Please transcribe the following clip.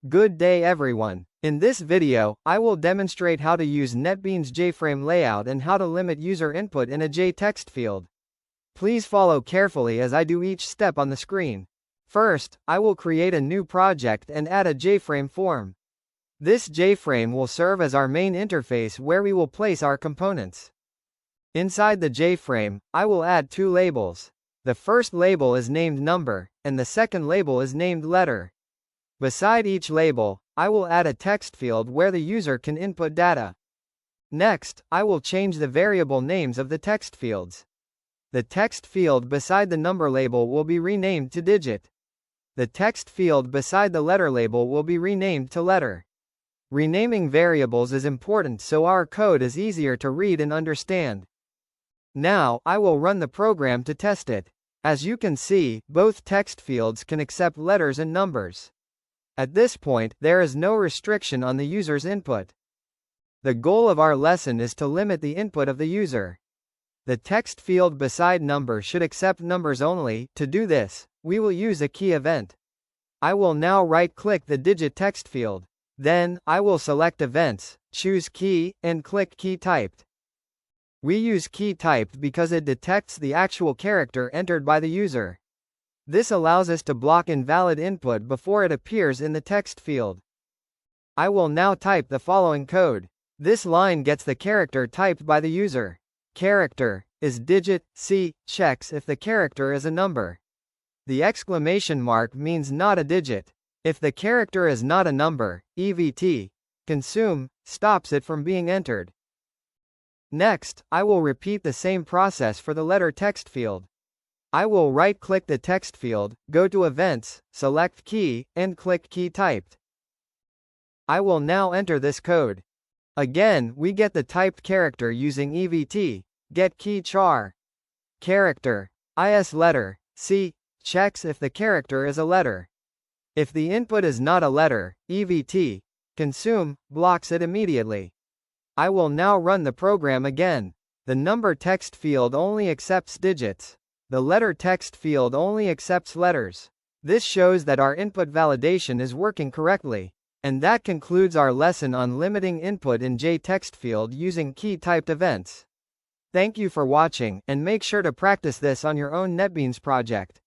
Good day everyone. In this video, I will demonstrate how to use NetBeans JFrame layout and how to limit user input in a JTextField. Please follow carefully as I do each step on the screen. First, I will create a new project and add a JFrame form. This JFrame will serve as our main interface where we will place our components. Inside the JFrame, I will add two labels. The first label is named number, and the second label is named letter. Beside each label, I will add a text field where the user can input data. Next, I will change the variable names of the text fields. The text field beside the number label will be renamed to digit. The text field beside the letter label will be renamed to letter. Renaming variables is important so our code is easier to read and understand. Now, I will run the program to test it. As you can see, both text fields can accept letters and numbers. At this point, there is no restriction on the user's input. The goal of our lesson is to limit the input of the user. The text field beside number should accept numbers only. To do this, we will use a key event. I will now right-click the digit text field. Then, I will select Events, choose Key, and click KeyTyped. We use KeyTyped because it detects the actual character entered by the user. This allows us to block invalid input before it appears in the text field. I will now type the following code. This line gets the character typed by the user. Character.isDigit, C, checks if the character is a number. The exclamation mark means not a digit. If the character is not a number, evt.consume stops it from being entered. Next, I will repeat the same process for the letter text field. I will right-click the text field, go to Events, select Key, and click KeyTyped. I will now enter this code. Again, we get the typed character using evt.getKeyChar. Character.isLetter, C, checks if the character is a letter. If the input is not a letter, evt.consume blocks it immediately. I will now run the program again. The number text field only accepts digits. The letter text field only accepts letters. This shows that our input validation is working correctly. And that concludes our lesson on limiting input in JTextField using key-typed events. Thank you for watching, and make sure to practice this on your own NetBeans project.